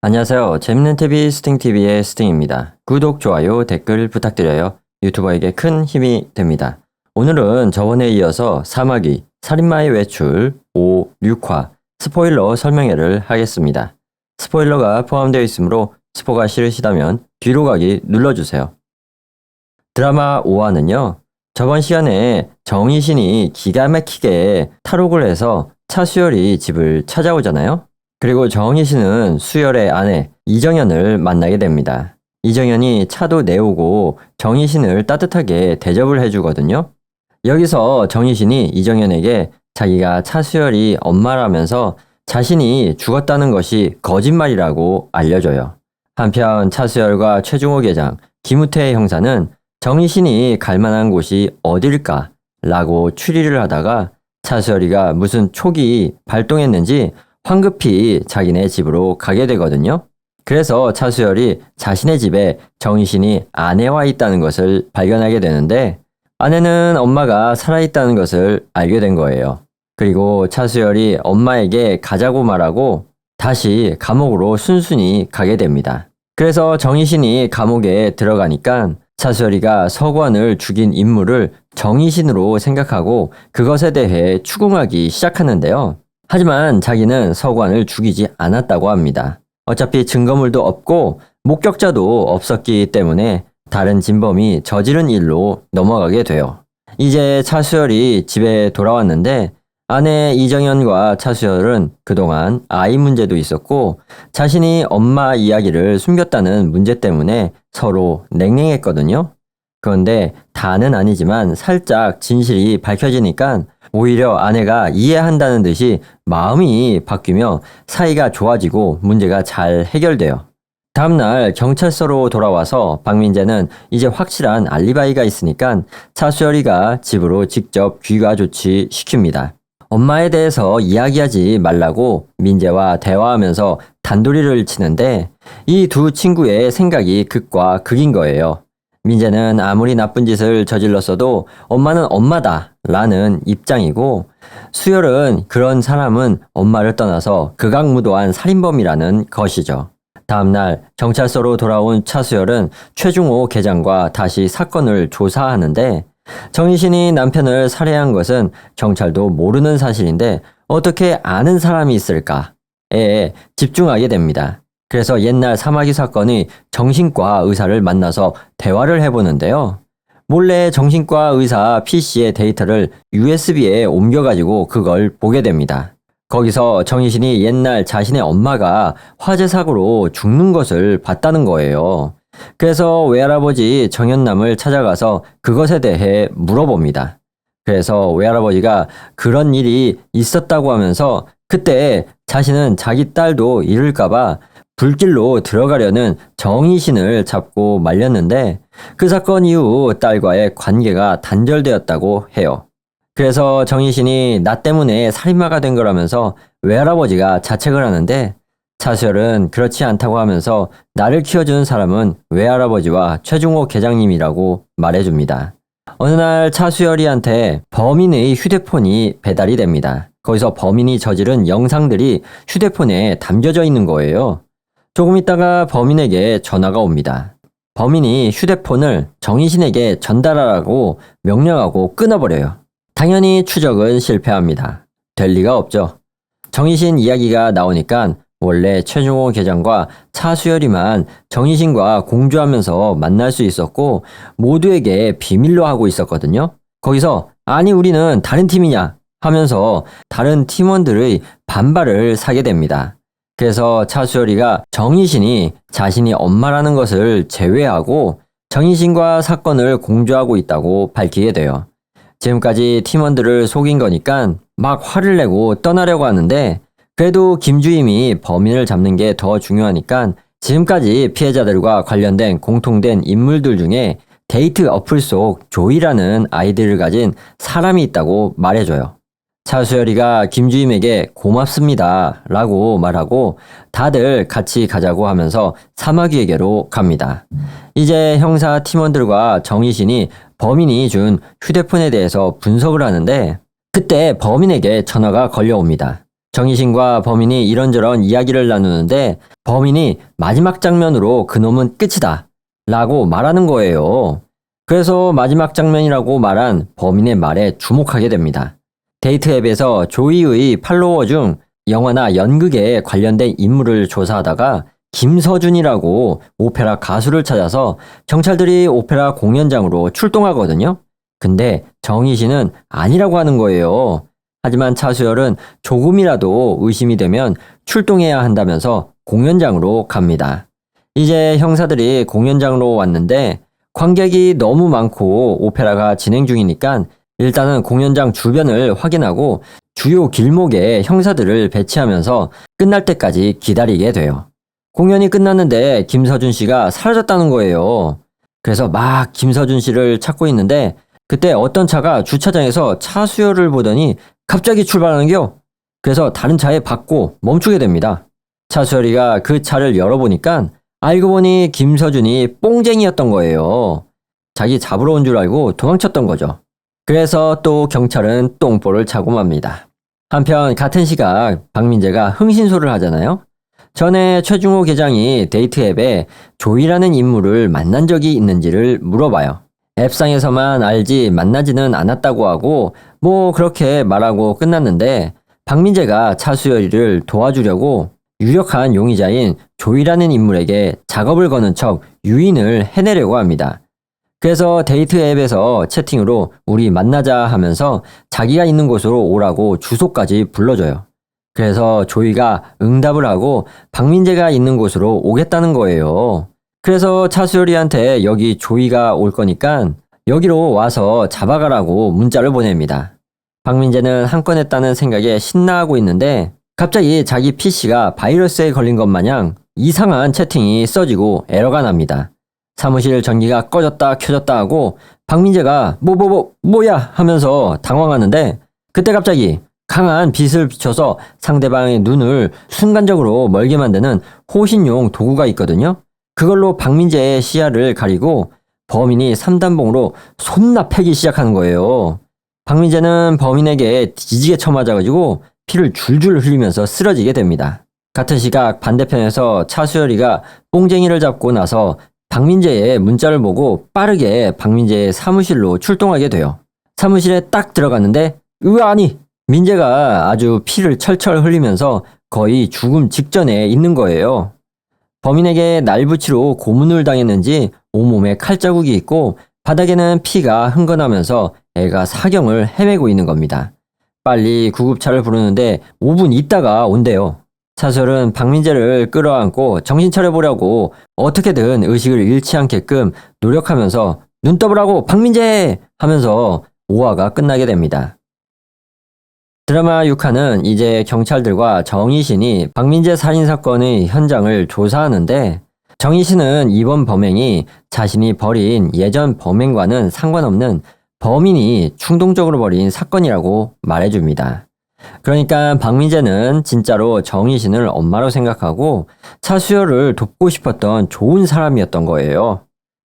안녕하세요. 재밌는 TV 스팅TV의 스팅입니다. 구독, 좋아요, 댓글 부탁드려요. 유튜버에게 큰 힘이 됩니다. 오늘은 저번에 이어서 사마귀, 살인마의 외출 5, 6화 스포일러 설명회를 하겠습니다. 스포일러가 포함되어 있으므로 스포가 싫으시다면 뒤로 가기 눌러주세요. 드라마 5화는요. 저번 시간에 정희신이 기가 막히게 탈옥을 해서 차수열이 집을 찾아오잖아요. 그리고 정희신은 수열의 아내 이정현을 만나게 됩니다. 이정현이 차도 내오고 정희신을 따뜻하게 대접을 해주거든요. 여기서 정희신이 이정현에게 자기가 차수열이 엄마라면서 자신이 죽었다는 것이 거짓말이라고 알려줘요. 한편 차수열과 최중호 계장, 김우태 형사는 정희신이 갈 만한 곳이 어딜까? 라고 추리를 하다가 차수열이가 무슨 촉이 발동했는지 황급히 자기네 집으로 가게 되거든요. 그래서 차수열이 자신의 집에 정희신이 아내와 있다는 것을 발견하게 되는데 아내는 엄마가 살아있다는 것을 알게 된 거예요. 그리고 차수열이 엄마에게 가자고 말하고 다시 감옥으로 순순히 가게 됩니다. 그래서 정희신이 감옥에 들어가니까 차수열이가 서구환을 죽인 인물을 정희신으로 생각하고 그것에 대해 추궁하기 시작하는데요. 하지만 자기는 서구환을 죽이지 않았다고 합니다. 어차피 증거물도 없고 목격자도 없었기 때문에 다른 진범이 저지른 일로 넘어가게 돼요. 이제 차수열이 집에 돌아왔는데 아내 이정현과 차수열은 그동안 아이 문제도 있었고 자신이 엄마 이야기를 숨겼다는 문제 때문에 서로 냉랭했거든요. 그런데 다는 아니지만 살짝 진실이 밝혀지니까 오히려 아내가 이해한다는 듯이 마음이 바뀌며 사이가 좋아지고 문제가 잘 해결돼요. 다음날 경찰서로 돌아와서 박민재는 이제 확실한 알리바이가 있으니까 차수열이가 집으로 직접 귀가 조치시킵니다. 엄마에 대해서 이야기하지 말라고 민재와 대화하면서 단도리를 치는데 이 두 친구의 생각이 극과 극인 거예요. 민재는 아무리 나쁜 짓을 저질렀어도 엄마는 엄마다 라는 입장이고 수열은 그런 사람은 엄마를 떠나서 극악무도한 살인범이라는 것이죠. 다음날 경찰서로 돌아온 차수열은 최중호 계장과 다시 사건을 조사하는데 정희신이 남편을 살해한 것은 경찰도 모르는 사실인데 어떻게 아는 사람이 있을까에 집중하게 됩니다. 그래서 옛날 사마귀 사건의 정신과 의사를 만나서 대화를 해보는데요. 몰래 정신과 의사 P씨의 데이터를 USB에 옮겨가지고 그걸 보게 됩니다. 거기서 정희신이 옛날 자신의 엄마가 화재 사고로 죽는 것을 봤다는 거예요. 그래서 외할아버지 정현남을 찾아가서 그것에 대해 물어봅니다. 그래서 외할아버지가 그런 일이 있었다고 하면서 그때 자신은 자기 딸도 잃을까봐 불길로 들어가려는 정희신을 잡고 말렸는데 그 사건 이후 딸과의 관계가 단절되었다고 해요. 그래서 정희신이 나 때문에 살인마가 된 거라면서 외할아버지가 자책을 하는데 차수열은 그렇지 않다고 하면서 나를 키워준 사람은 외할아버지와 최중호 계장님이라고 말해줍니다. 어느 날 차수열이한테 범인의 휴대폰이 배달이 됩니다. 거기서 범인이 저지른 영상들이 휴대폰에 담겨져 있는 거예요. 조금 있다가 범인에게 전화가 옵니다. 범인이 휴대폰을 정희신에게 전달하라고 명령하고 끊어버려요. 당연히 추적은 실패합니다. 될 리가 없죠. 정희신 이야기가 나오니까 원래 최중호 계장과 차수열이만 정희신과 공조하면서 만날 수 있었고 모두에게 비밀로 하고 있었거든요. 거기서 아니 우리는 다른 팀이냐 하면서 다른 팀원들의 반발을 사게 됩니다. 그래서 차수열이가 정희신이 자신이 엄마라는 것을 제외하고 정희신과 사건을 공조하고 있다고 밝히게 돼요. 지금까지 팀원들을 속인 거니까 막 화를 내고 떠나려고 하는데 그래도 김주임이 범인을 잡는 게 더 중요하니까 지금까지 피해자들과 관련된 공통된 인물들 중에 데이트 어플 속 조이라는 아이디를 가진 사람이 있다고 말해줘요. 차수열이가 김주임에게 고맙습니다 라고 말하고 다들 같이 가자고 하면서 사마귀에게로 갑니다. 이제 형사 팀원들과 정희신이 범인이 준 휴대폰에 대해서 분석을 하는데 그때 범인에게 전화가 걸려옵니다. 정희신과 범인이 이런저런 이야기를 나누는데 범인이 마지막 장면으로 그놈은 끝이다 라고 말하는 거예요. 그래서 마지막 장면이라고 말한 범인의 말에 주목하게 됩니다. 데이트 앱에서 조이의 팔로워 중 영화나 연극에 관련된 인물을 조사하다가 김서준이라고 오페라 가수를 찾아서 경찰들이 오페라 공연장으로 출동하거든요. 근데 정희신은 아니라고 하는 거예요. 하지만 차수열은 조금이라도 의심이 되면 출동해야 한다면서 공연장으로 갑니다. 이제 형사들이 공연장으로 왔는데 관객이 너무 많고 오페라가 진행 중이니까 일단은 공연장 주변을 확인하고 주요 길목에 형사들을 배치하면서 끝날 때까지 기다리게 돼요. 공연이 끝났는데 김서준 씨가 사라졌다는 거예요. 그래서 막 김서준 씨를 찾고 있는데 그때 어떤 차가 주차장에서 차수열을 보더니 갑자기 출발하는겨. 그래서 다른 차에 박고 멈추게 됩니다. 차수열이가 그 차를 열어보니까 알고 보니 김서준이 뽕쟁이였던 거예요. 자기 잡으러 온 줄 알고 도망쳤던 거죠. 그래서 또 경찰은 똥볼을 차고 맙니다. 한편 같은 시각 박민재가 흥신소를 하잖아요. 전에 최중호 계장이 데이트 앱에 조이라는 인물을 만난 적이 있는지를 물어봐요. 앱상에서만 알지 만나지는 않았다고 하고 뭐 그렇게 말하고 끝났는데 박민재가 차수열이를 도와주려고 유력한 용의자인 조이라는 인물에게 작업을 거는 척 유인을 해내려고 합니다. 그래서 데이트 앱에서 채팅으로 우리 만나자 하면서 자기가 있는 곳으로 오라고 주소까지 불러줘요. 그래서 조이가 응답을 하고 박민재가 있는 곳으로 오겠다는 거예요. 그래서 차수열이한테 여기 조이가 올 거니까 여기로 와서 잡아가라고 문자를 보냅니다. 박민재는 한 건 했다는 생각에 신나하고 있는데 갑자기 자기 PC가 바이러스에 걸린 것 마냥 이상한 채팅이 써지고 에러가 납니다. 사무실 전기가 꺼졌다 켜졌다 하고 박민재가 뭐야 하면서 당황하는데 그때 갑자기 강한 빛을 비춰서 상대방의 눈을 순간적으로 멀게 만드는 호신용 도구가 있거든요. 그걸로 박민재의 시야를 가리고 범인이 3단봉으로 손나 패기 시작하는 거예요. 박민재는 범인에게 뒤지게 쳐맞아가지고 피를 줄줄 흘리면서 쓰러지게 됩니다. 같은 시각 반대편에서 차수열이가 뽕쟁이를 잡고 나서 박민재의 문자를 보고 빠르게 박민재의 사무실로 출동하게 돼요. 사무실에 딱 들어갔는데 아니! 민재가 아주 피를 철철 흘리면서 거의 죽음 직전에 있는 거예요. 범인에게 날붙이로 고문을 당했는지 온몸에 칼자국이 있고 바닥에는 피가 흥건하면서 애가 사경을 헤매고 있는 겁니다. 빨리 구급차를 부르는데 5분 있다가 온대요. 차수열은 박민재를 끌어안고 정신 차려보려고 어떻게든 의식을 잃지 않게끔 노력하면서 눈 떠보라고 박민재! 하면서 5화가 끝나게 됩니다. 드라마 6화는 이제 경찰들과 정희신이 박민재 살인사건의 현장을 조사하는데 정희신은 이번 범행이 자신이 벌인 예전 범행과는 상관없는 범인이 충동적으로 벌인 사건이라고 말해줍니다. 그러니까 박민재는 진짜로 정희신을 엄마로 생각하고 차수열을 돕고 싶었던 좋은 사람이었던 거예요.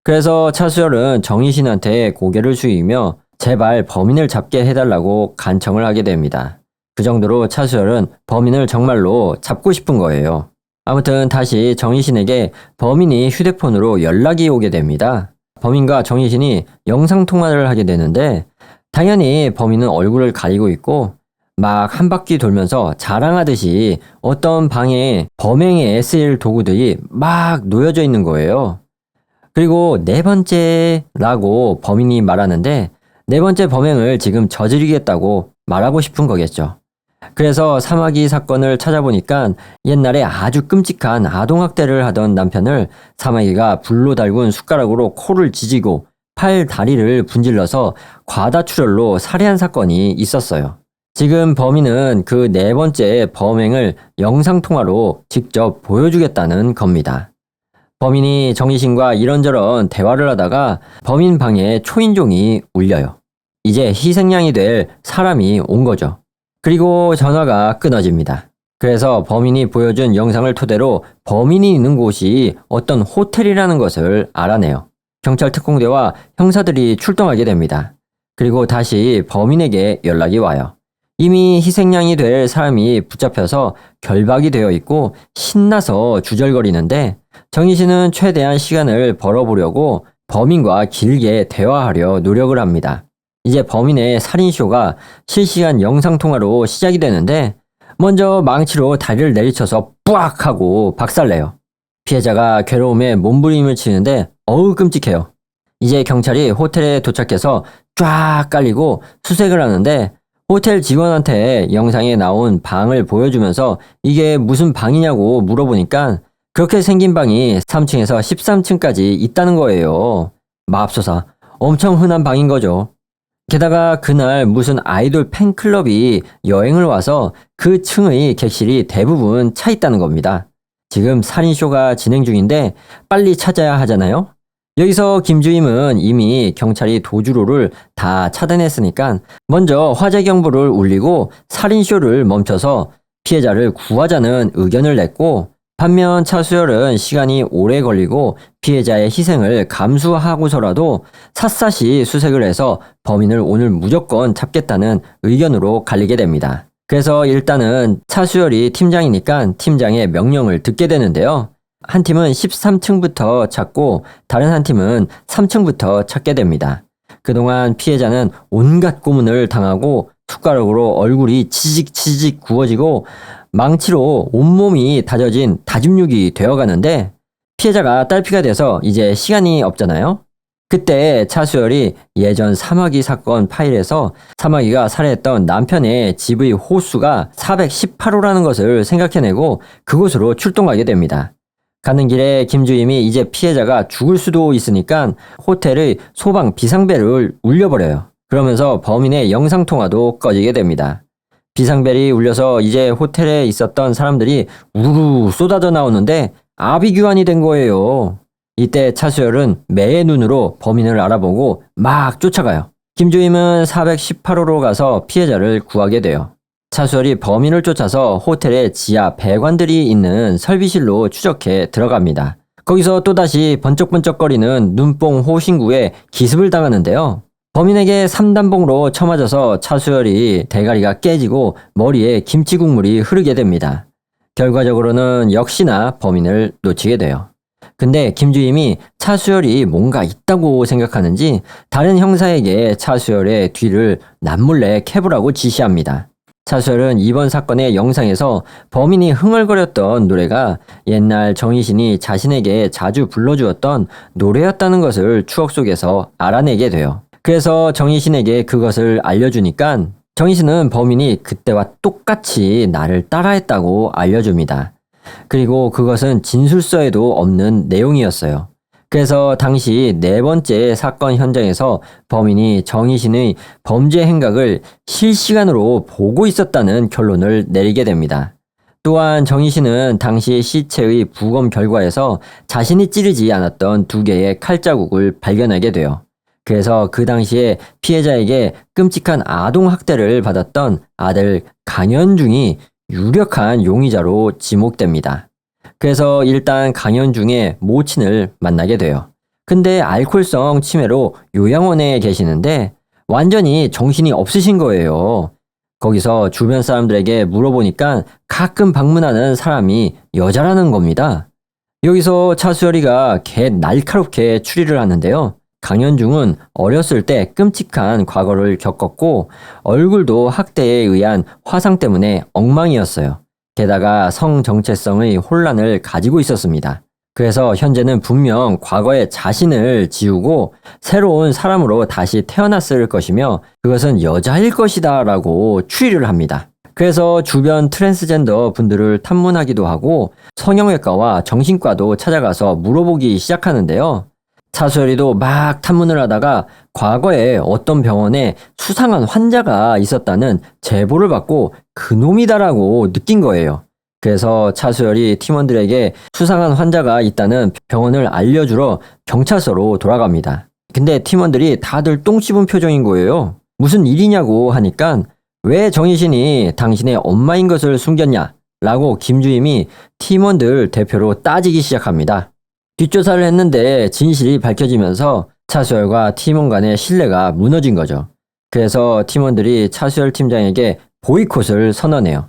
그래서 차수열은 정희신한테 고개를 숙이며 제발 범인을 잡게 해달라고 간청을 하게 됩니다. 그 정도로 차수열은 범인을 정말로 잡고 싶은 거예요. 아무튼 다시 정희신에게 범인이 휴대폰으로 연락이 오게 됩니다. 범인과 정희신이 영상통화를 하게 되는데 당연히 범인은 얼굴을 가리고 있고 막 한 바퀴 돌면서 자랑하듯이 어떤 방에 범행에 쓰일 도구들이 막 놓여져 있는 거예요. 그리고 네 번째라고 범인이 말하는데 네 번째 범행을 지금 저지르겠다고 말하고 싶은 거겠죠. 그래서 사마귀 사건을 찾아보니까 옛날에 아주 끔찍한 아동학대를 하던 남편을 사마귀가 불로 달군 숟가락으로 코를 지지고 팔, 다리를 분질러서 과다출혈로 살해한 사건이 있었어요. 지금 범인은 그 네 번째 범행을 영상통화로 직접 보여주겠다는 겁니다. 범인이 정희신과 이런저런 대화를 하다가 범인 방에 초인종이 울려요. 이제 희생양이 될 사람이 온 거죠. 그리고 전화가 끊어집니다. 그래서 범인이 보여준 영상을 토대로 범인이 있는 곳이 어떤 호텔이라는 것을 알아내요. 경찰 특공대와 형사들이 출동하게 됩니다. 그리고 다시 범인에게 연락이 와요. 이미 희생양이 될 사람이 붙잡혀서 결박이 되어 있고 신나서 주절거리는데 정희 씨는 최대한 시간을 벌어보려고 범인과 길게 대화하려 노력을 합니다. 이제 범인의 살인쇼가 실시간 영상통화로 시작이 되는데 먼저 망치로 다리를 내리쳐서 뿌악 하고 박살내요. 피해자가 괴로움에 몸부림을 치는데 어우 끔찍해요. 이제 경찰이 호텔에 도착해서 쫙 깔리고 수색을 하는데 호텔 직원한테 영상에 나온 방을 보여주면서 이게 무슨 방이냐고 물어보니까 그렇게 생긴 방이 3층에서 13층까지 있다는 거예요. 맙소사, 엄청 흔한 방인 거죠. 게다가 그날 무슨 아이돌 팬클럽이 여행을 와서 그 층의 객실이 대부분 차 있다는 겁니다. 지금 살인쇼가 진행 중인데 빨리 찾아야 하잖아요. 여기서 김주임은 이미 경찰이 도주로를 다 차단했으니까 먼저 화재 경보를 울리고 살인쇼를 멈춰서 피해자를 구하자는 의견을 냈고, 반면 차수열은 시간이 오래 걸리고 피해자의 희생을 감수하고서라도 샅샅이 수색을 해서 범인을 오늘 무조건 잡겠다는 의견으로 갈리게 됩니다. 그래서 일단은 차수열이 팀장이니까 팀장의 명령을 듣게 되는데요. 한 팀은 13층부터 찾고 다른 한 팀은 3층부터 찾게 됩니다. 그동안 피해자는 온갖 고문을 당하고 숟가락으로 얼굴이 치직치직 구워지고 망치로 온몸이 다져진 다짐육이 되어가는데 피해자가 딸피가 돼서 이제 시간이 없잖아요. 그때 차수열이 예전 사마귀 사건 파일에서 사마귀가 살해했던 남편의 집의 호수가 418호라는 것을 생각해내고 그곳으로 출동하게 됩니다. 가는 길에 김주임이 이제 피해자가 죽을 수도 있으니까 호텔의 소방 비상벨을 울려버려요. 그러면서 범인의 영상통화도 꺼지게 됩니다. 비상벨이 울려서 이제 호텔에 있었던 사람들이 우르르 쏟아져 나오는데 아비규환이 된 거예요. 이때 차수열은 매의 눈으로 범인을 알아보고 막 쫓아가요. 김주임은 418호로 가서 피해자를 구하게 돼요. 차수열이 범인을 쫓아서 호텔의 지하 배관들이 있는 설비실로 추적해 들어갑니다. 거기서 또다시 번쩍번쩍거리는 눈뽕 호신구에 기습을 당하는데요. 범인에게 3단봉으로 쳐맞아서 차수열이 대가리가 깨지고 머리에 김치 국물이 흐르게 됩니다. 결과적으로는 역시나 범인을 놓치게 돼요. 근데 김주임이 차수열이 뭔가 있다고 생각하는지 다른 형사에게 차수열의 뒤를 남몰래 캐보라고 지시합니다. 차수열은 이번 사건의 영상에서 범인이 흥얼거렸던 노래가 옛날 정희신이 자신에게 자주 불러주었던 노래였다는 것을 추억 속에서 알아내게 돼요. 그래서 정희신에게 그것을 알려주니까 정희신은 범인이 그때와 똑같이 나를 따라했다고 알려줍니다. 그리고 그것은 진술서에도 없는 내용이었어요. 그래서 당시 4번째 사건 현장에서 범인이 정희신의 범죄 행각을 실시간으로 보고 있었다는 결론을 내리게 됩니다. 또한 정희신은 당시 시체의 부검 결과에서 자신이 찌르지 않았던 2개의 칼자국을 발견하게 돼요. 그래서 그 당시에 피해자에게 끔찍한 아동학대를 받았던 아들 강현중이 유력한 용의자로 지목됩니다. 그래서 일단 강현중의 모친을 만나게 돼요. 근데 알코올성 치매로 요양원에 계시는데 완전히 정신이 없으신 거예요. 거기서 주변 사람들에게 물어보니까 가끔 방문하는 사람이 여자라는 겁니다. 여기서 차수열이가 개 날카롭게 추리를 하는데요. 강현중은 어렸을 때 끔찍한 과거를 겪었고 얼굴도 학대에 의한 화상 때문에 엉망이었어요. 게다가 성정체성의 혼란을 가지고 있었습니다. 그래서 현재는 분명 과거의 자신을 지우고 새로운 사람으로 다시 태어났을 것이며 그것은 여자일 것이다 라고 추리를 합니다. 그래서 주변 트랜스젠더 분들을 탐문하기도 하고 성형외과와 정신과도 찾아가서 물어보기 시작하는데요. 차수열이도 막 탐문을 하다가 과거에 어떤 병원에 수상한 환자가 있었다는 제보를 받고 그놈이다라고 느낀 거예요. 그래서 차수열이 팀원들에게 수상한 환자가 있다는 병원을 알려주러 경찰서로 돌아갑니다. 근데 팀원들이 다들 똥 씹은 표정인 거예요. 무슨 일이냐고 하니까 왜 정희신이 당신의 엄마인 것을 숨겼냐? 라고 김주임이 팀원들 대표로 따지기 시작합니다. 뒷조사를 했는데 진실이 밝혀지면서 차수열과 팀원 간의 신뢰가 무너진 거죠. 그래서 팀원들이 차수열 팀장에게 보이콧을 선언해요.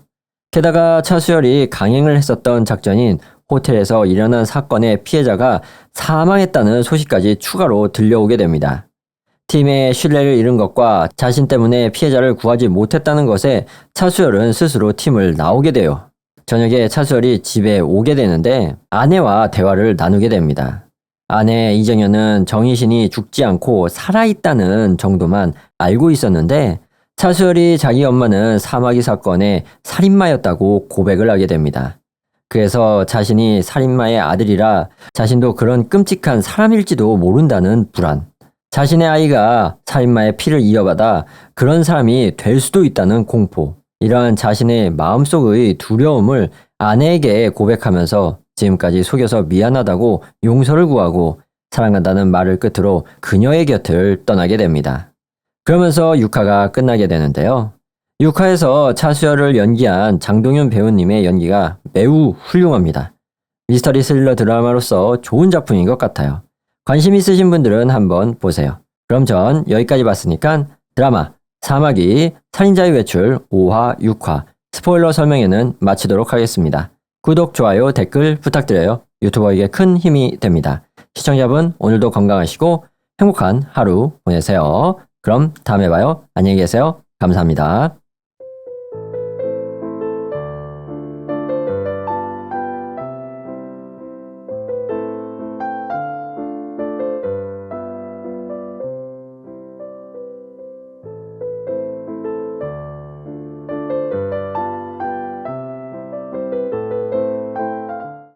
게다가 차수열이 강행을 했었던 작전인 호텔에서 일어난 사건의 피해자가 사망했다는 소식까지 추가로 들려오게 됩니다. 팀의 신뢰를 잃은 것과 자신 때문에 피해자를 구하지 못했다는 것에 차수열은 스스로 팀을 나오게 돼요. 저녁에 차수열이 집에 오게 되는데 아내와 대화를 나누게 됩니다. 아내 이정현은 정희신이 죽지 않고 살아있다는 정도만 알고 있었는데 차수열이 자기 엄마는 사마귀 사건의 살인마였다고 고백을 하게 됩니다. 그래서 자신이 살인마의 아들이라 자신도 그런 끔찍한 사람일지도 모른다는 불안, 자신의 아이가 살인마의 피를 이어받아 그런 사람이 될 수도 있다는 공포, 이러한 자신의 마음속의 두려움을 아내에게 고백하면서 지금까지 속여서 미안하다고 용서를 구하고 사랑한다는 말을 끝으로 그녀의 곁을 떠나게 됩니다. 그러면서 6화가 끝나게 되는데요. 6화에서 차수열을 연기한 장동윤 배우님의 연기가 매우 훌륭합니다. 미스터리 스릴러 드라마로서 좋은 작품인 것 같아요. 관심 있으신 분들은 한번 보세요. 그럼 전 여기까지 봤으니까 드라마 사마귀 살인자의 외출 5화, 6화 스포일러 설명에는 마치도록 하겠습니다. 구독, 좋아요, 댓글 부탁드려요. 유튜버에게 큰 힘이 됩니다. 시청자분 오늘도 건강하시고 행복한 하루 보내세요. 그럼 다음에 봐요. 안녕히 계세요. 감사합니다.